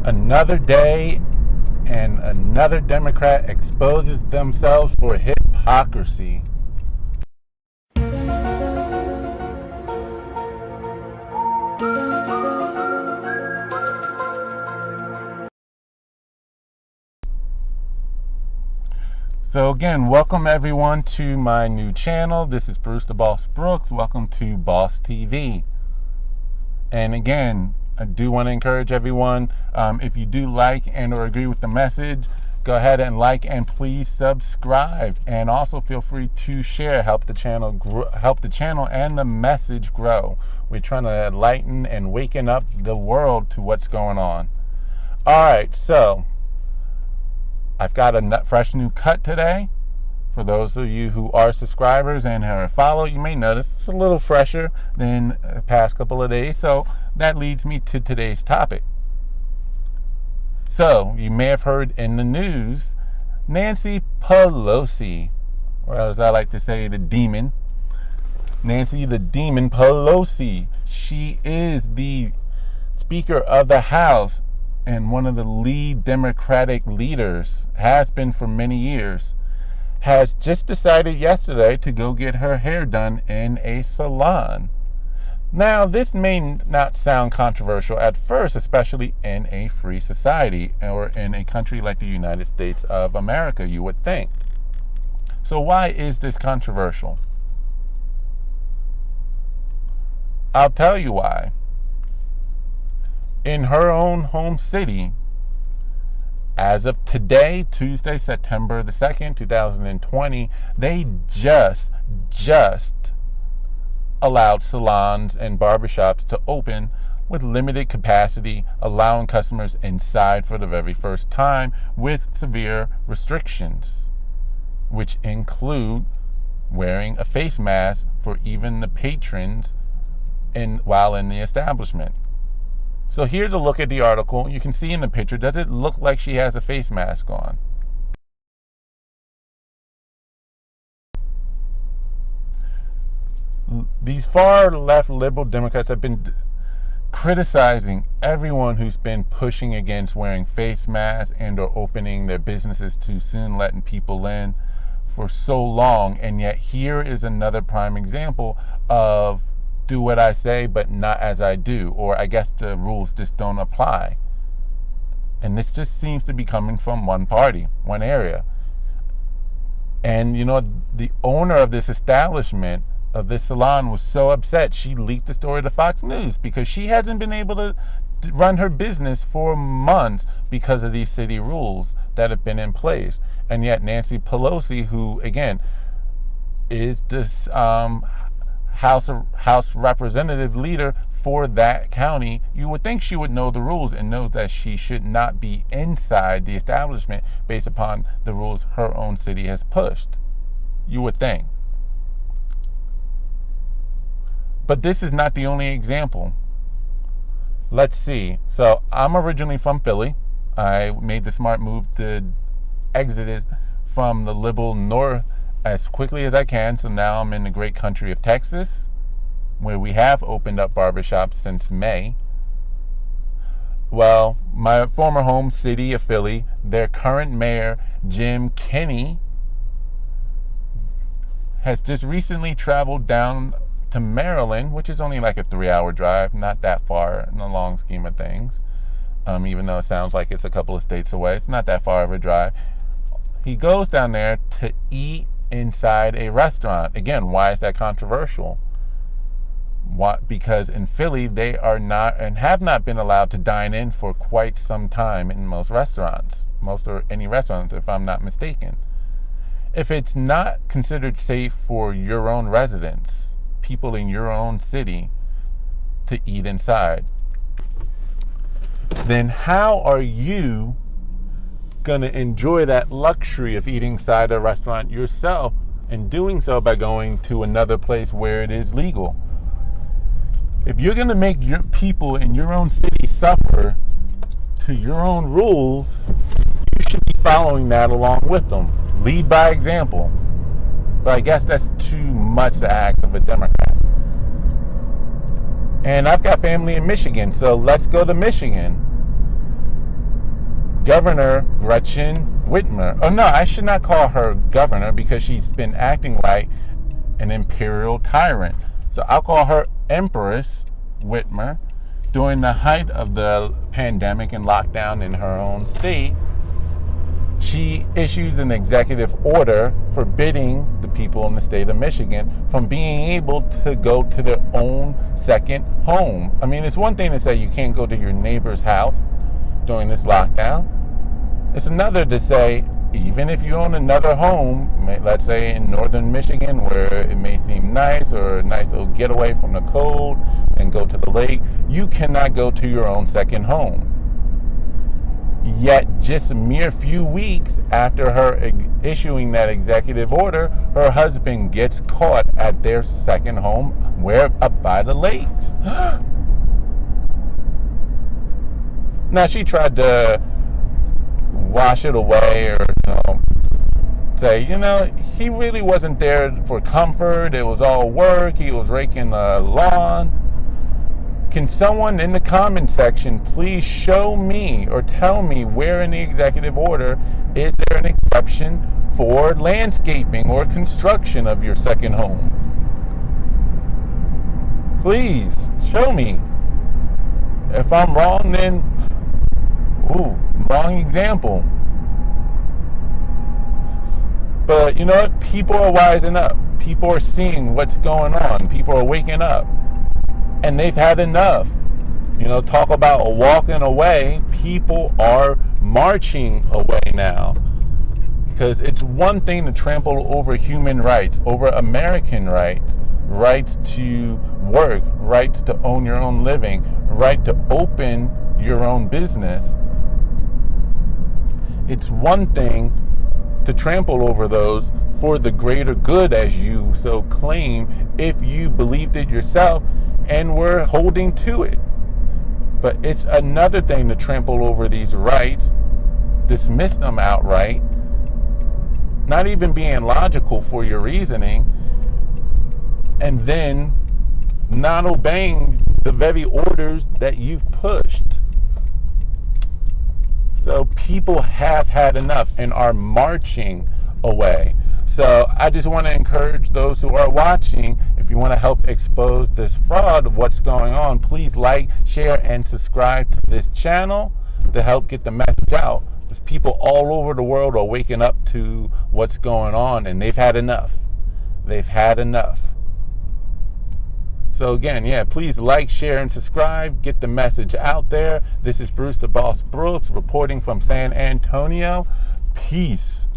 Another day and another Democrat exposes themselves for hypocrisy. So again, welcome everyone to my new channel. This is Bruce the Boss Brooks. Welcome to Boss TV. And again, I do want to encourage everyone, if you do like and or agree with the message, go ahead and like and please subscribe. And also feel free to share, help the channel and the message grow. We're trying to enlighten and waken up the world to what's going on. All right, so I've got a fresh new cut today. For those of you who are subscribers and have followed, you may notice it's a little fresher than the past couple of days. So that leads me to today's topic. So you may have heard in the news, Nancy Pelosi, or as I like to say, the demon, Nancy the Demon Pelosi. She is the Speaker of the House and one of the lead Democratic leaders, has been for many years, has just decided yesterday to go get her hair done in a salon. Now, this may not sound controversial at first, especially in a free society or in a country like the United States of America, you would think. So why is this controversial? I'll tell you why. In her own home city, as of today, Tuesday, September the 2nd, 2020, they just allowed salons and barbershops to open with limited capacity, allowing customers inside for the very first time with severe restrictions, which include wearing a face mask for even the patrons while in the establishment. So here's a look at the article. You can see in the picture, does it look like she has a face mask on? These far left liberal Democrats have been criticizing everyone who's been pushing against wearing face masks and or opening their businesses too soon, letting people in for so long. And yet here is another prime example of do what I say, but not as I do. Or I guess the rules just don't apply. And this just seems to be coming from one party, one area. And, you know, the owner of this establishment, of this salon, was so upset, she leaked the story to Fox News because she hasn't been able to run her business for months because of these city rules that have been in place. And yet Nancy Pelosi, who, again, is this House representative leader for that county, you would think she would know the rules and knows that she should not be inside the establishment based upon the rules her own city has pushed. You would think. But this is not the only example. Let's see. So I'm originally from Philly. I made the smart move to exit from the liberal north as quickly as I can. So now I'm in the great country of Texas, where we have opened up barbershops since May. Well, my former home city of Philly, their current mayor, Jim Kenney, has just recently traveled down to Maryland, which is only like a 3-hour drive, not that far in the long scheme of things. Even though it sounds like it's a couple of states away, it's not that far of a drive. He goes down there to eat inside a restaurant. Again, why is that controversial? Because in Philly, they are not and have not been allowed to dine in for quite some time in most restaurants, most or any restaurants, if I'm not mistaken. If it's not considered safe for your own residents, people in your own city, to eat inside, then how are you going to enjoy that luxury of eating inside a restaurant yourself, and doing so by going to another place where it is legal? If you're going to make your people in your own city suffer to your own rules, you should be following that along with them. Lead by example. But I guess that's too much to ask of a Democrat. And I've got family in Michigan, so let's go to Michigan. Governor Gretchen Whitmer. Oh no, I should not call her governor because she's been acting like an imperial tyrant. So I'll call her Empress Whitmer. During the height of the pandemic and lockdown in her own state, she issues an executive order forbidding the people in the state of Michigan from being able to go to their own second home. I mean, it's one thing to say you can't go to your neighbor's house during this lockdown. It's another to say, even if you own another home, let's say in northern Michigan, where it may seem nice or a nice little getaway from the cold and go to the lake, you cannot go to your own second home. Yet just a mere few weeks after her issuing that executive order, her husband gets caught at their second home, where by the lakes. Now she tried to wash it away or say, he really wasn't there for comfort. It was all work. He was raking the lawn. Can someone in the comment section please show me or tell me where in the executive order is there an exception for landscaping or construction of your second home? Please show me. If I'm wrong, then wrong example. But you know what? People are wising up. People are seeing what's going on. People are waking up. And they've had enough. Talk about walking away. People are marching away now. Because it's one thing to trample over human rights, over American rights, rights to work, rights to own your own living, right to open your own business. It's one thing to trample over those for the greater good, as you so claim, if you believed it yourself and were holding to it. But it's another thing to trample over these rights, dismiss them outright, not even being logical for your reasoning, and then not obeying the very orders that you've pushed. So people have had enough and are marching away. So I just want to encourage those who are watching, if you want to help expose this fraud of what's going on, please like, share, and subscribe to this channel to help get the message out. Because people all over the world are waking up to what's going on, and they've had enough. They've had enough. So again, please like, share, and subscribe. Get the message out there. This is Bruce the Boss Brooks reporting from San Antonio. Peace.